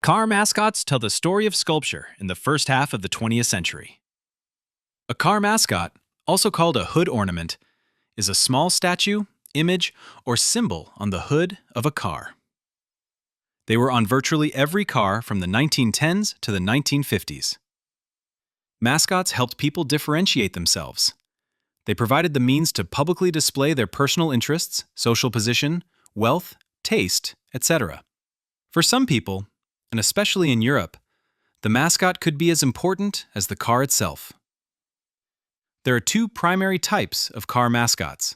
Car mascots tell the story of sculpture in the first half of the 20th century. A car mascot, also called a hood ornament, is a small statue, image, or symbol on the hood of a car. They were on virtually every car from the 1910s to the 1950s. Mascots helped people differentiate themselves. They provided the means to publicly display their personal interests, social position, wealth, taste, etc. For some people, and especially in Europe, the mascot could be as important as the car itself. There are two primary types of car mascots.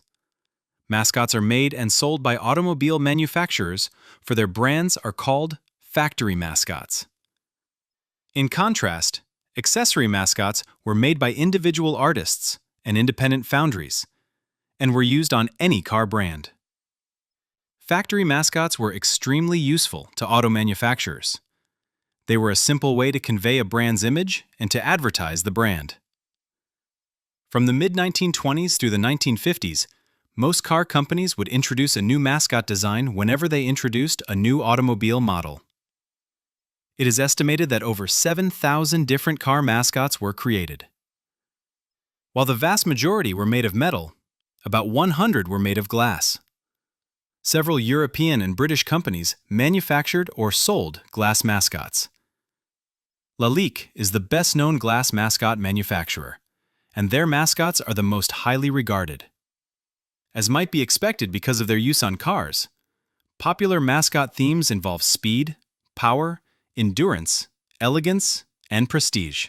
Mascots are made and sold by automobile manufacturers, for their brands are called factory mascots. In contrast, accessory mascots were made by individual artists and independent foundries, and were used on any car brand. Factory mascots were extremely useful to auto manufacturers. They were a simple way to convey a brand's image and to advertise the brand. From the mid-1920s through the 1950s, most car companies would introduce a new mascot design whenever they introduced a new automobile model. It is estimated that over 7,000 different car mascots were created. While the vast majority were made of metal, about 100 were made of glass. Several European and British companies manufactured or sold glass mascots. Lalique is the best-known glass mascot manufacturer, and their mascots are the most highly regarded. As might be expected because of their use on cars, popular mascot themes involve speed, power, endurance, elegance, and prestige.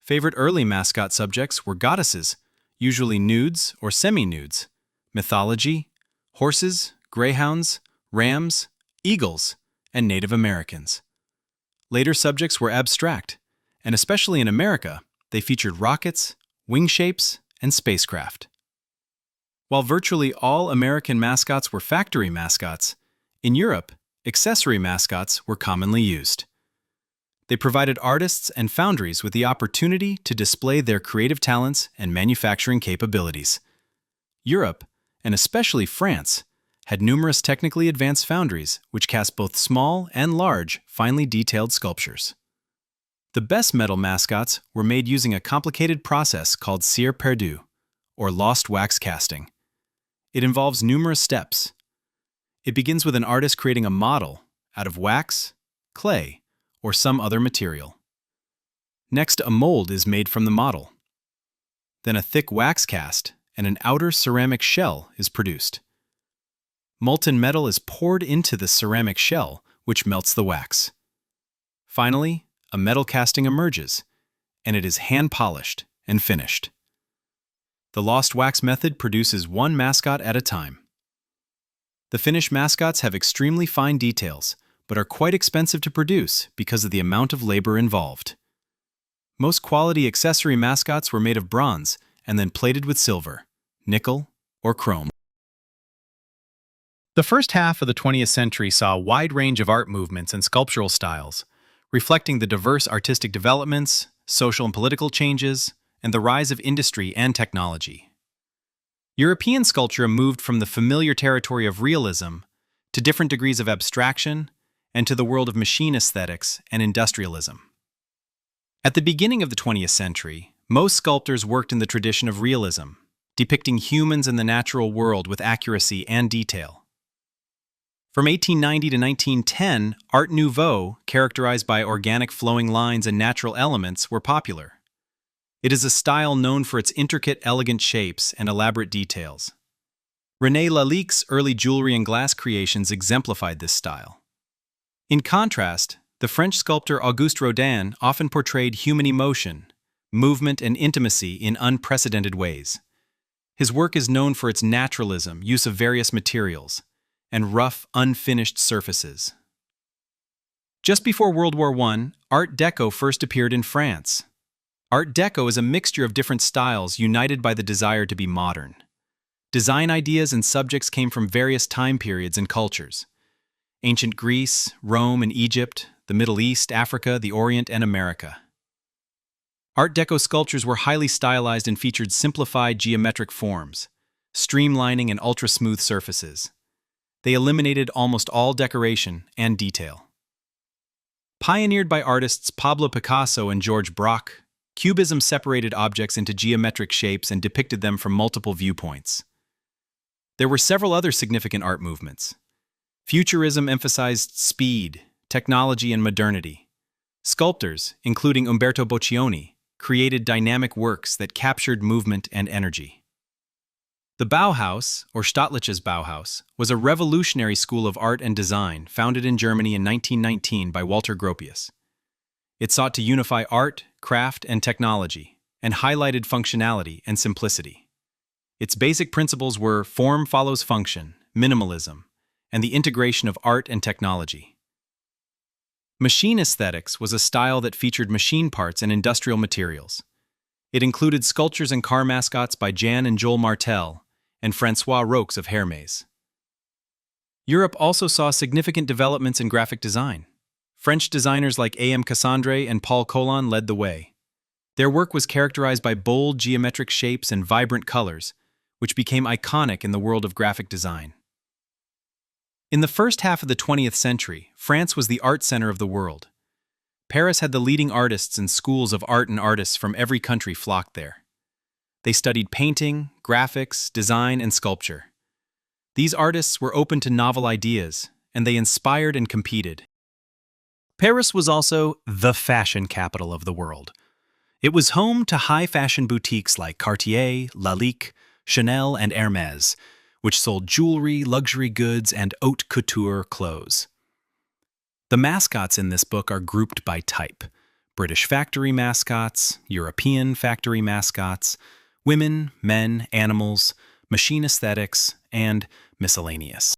Favorite early mascot subjects were goddesses, usually nudes or semi-nudes, mythology, horses, greyhounds, rams, eagles, and Native Americans. Later subjects were abstract, and especially in America, they featured rockets, wing shapes, and spacecraft. While virtually all American mascots were factory mascots, in Europe, accessory mascots were commonly used. They provided artists and foundries with the opportunity to display their creative talents and manufacturing capabilities. Europe, and especially France, had numerous technically advanced foundries which cast both small and large, finely detailed sculptures. The best metal mascots were made using a complicated process called cire perdu, or lost wax casting. It involves numerous steps. It begins with an artist creating a model out of wax, clay, or some other material. Next, a mold is made from the model. Then a thick wax cast and an outer ceramic shell is produced. Molten metal is poured into the ceramic shell, which melts the wax. Finally, a metal casting emerges, and it is hand-polished and finished. The lost wax method produces one mascot at a time. The finished mascots have extremely fine details, but are quite expensive to produce because of the amount of labor involved. Most quality accessory mascots were made of bronze and then plated with silver, nickel, or chrome. The first half of the 20th century saw a wide range of art movements and sculptural styles, reflecting the diverse artistic developments, social and political changes, and the rise of industry and technology. European sculpture moved from the familiar territory of realism to different degrees of abstraction and to the world of machine aesthetics and industrialism. At the beginning of the 20th century, most sculptors worked in the tradition of realism, depicting humans in the natural world with accuracy and detail. From 1890 to 1910, Art Nouveau, characterized by organic flowing lines and natural elements, were popular. It is a style known for its intricate, elegant shapes and elaborate details. René Lalique's early jewelry and glass creations exemplified this style. In contrast, the French sculptor Auguste Rodin often portrayed human emotion, movement, and intimacy in unprecedented ways. His work is known for its naturalism, use of various materials, and rough, unfinished surfaces. Just before World War I, Art Deco first appeared in France. Art Deco is a mixture of different styles united by the desire to be modern. Design ideas and subjects came from various time periods and cultures: ancient Greece, Rome and Egypt, the Middle East, Africa, the Orient, and America. Art Deco sculptures were highly stylized and featured simplified geometric forms, streamlining and ultra-smooth surfaces. They eliminated almost all decoration and detail. Pioneered by artists Pablo Picasso and George Braque, Cubism separated objects into geometric shapes and depicted them from multiple viewpoints. There were several other significant art movements. Futurism emphasized speed, technology, and modernity. Sculptors, including Umberto Boccioni, created dynamic works that captured movement and energy. The Bauhaus, or Staedtliches Bauhaus, was a revolutionary school of art and design founded in Germany in 1919 by Walter Gropius. It sought to unify art, craft, and technology, and highlighted functionality and simplicity. Its basic principles were form follows function, minimalism, and the integration of art and technology. Machine aesthetics was a style that featured machine parts and industrial materials. It included sculptures and car mascots by Jan and Joel Martel and François Roques of Hermès. Europe also saw significant developments in graphic design. French designers like A.M. Cassandre and Paul Colon led the way. Their work was characterized by bold geometric shapes and vibrant colors, which became iconic in the world of graphic design. In the first half of the 20th century, France was the art center of the world. Paris had the leading artists and schools of art, and artists from every country flocked there. They studied painting, graphics, design, and sculpture. These artists were open to novel ideas, and they inspired and competed. Paris was also the fashion capital of the world. It was home to high-fashion boutiques like Cartier, Lalique, Chanel, and Hermès, which sold jewelry, luxury goods, and haute couture clothes. The mascots in this book are grouped by type: British factory mascots, European factory mascots, women, men, animals, machine aesthetics, and miscellaneous.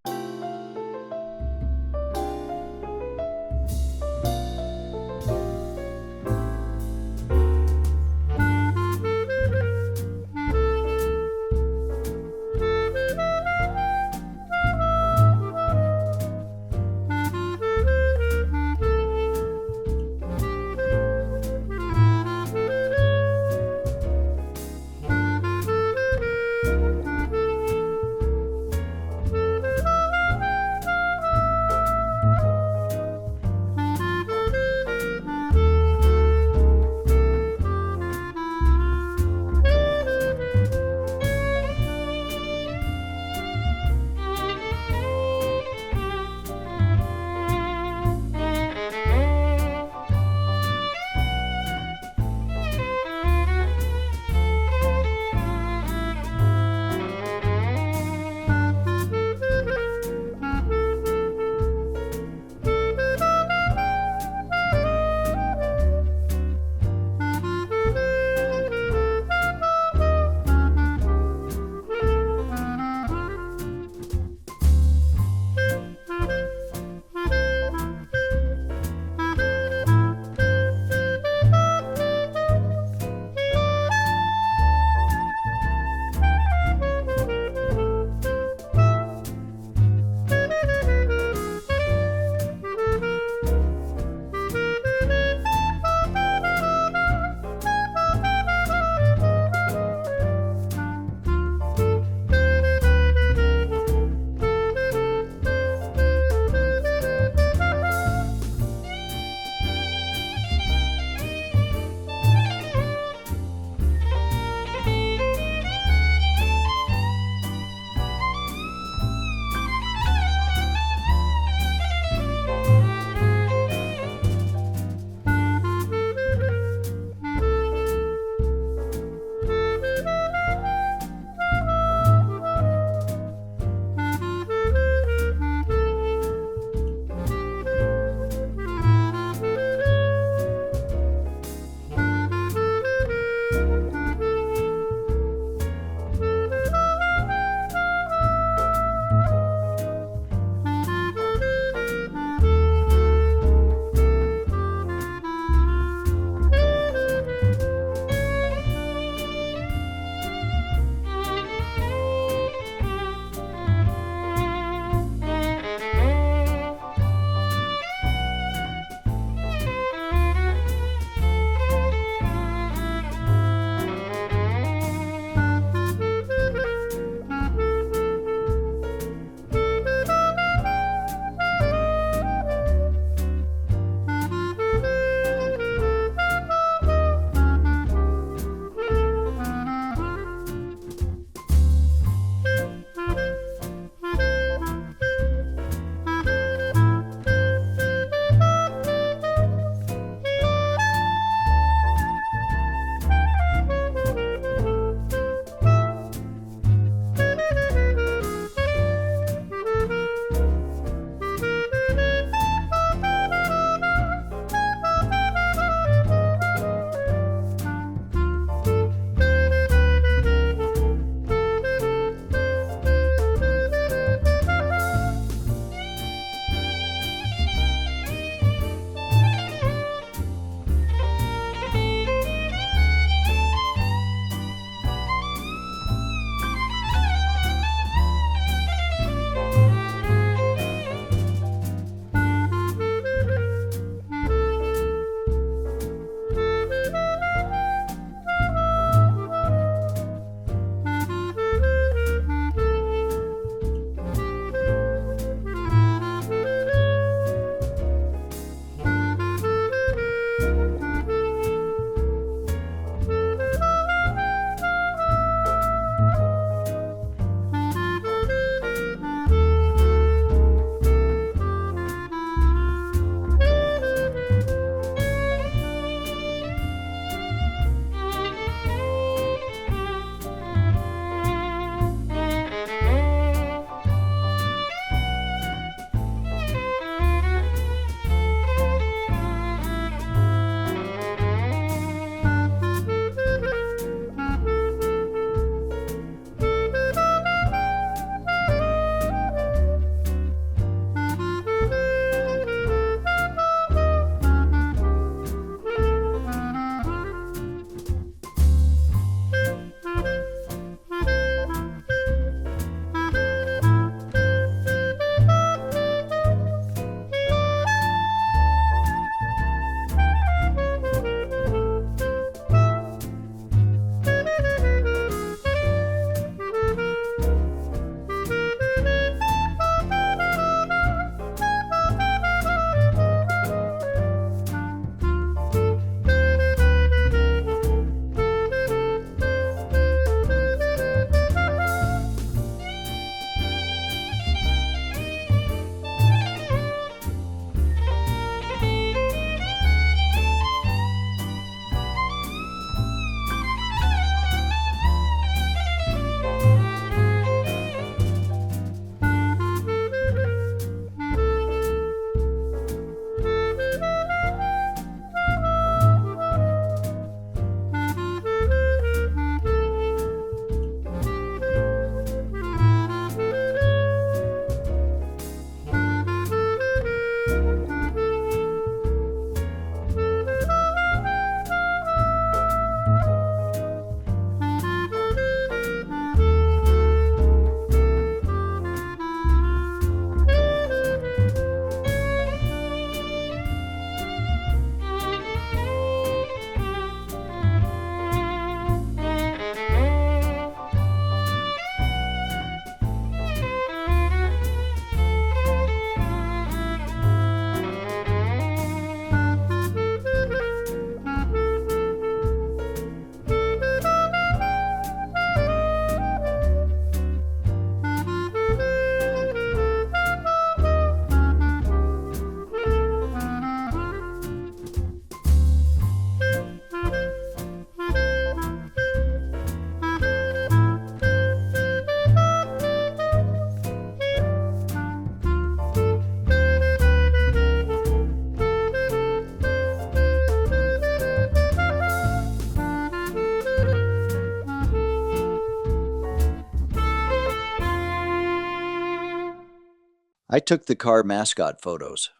I took the car mascot photos.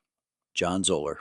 John Zoller.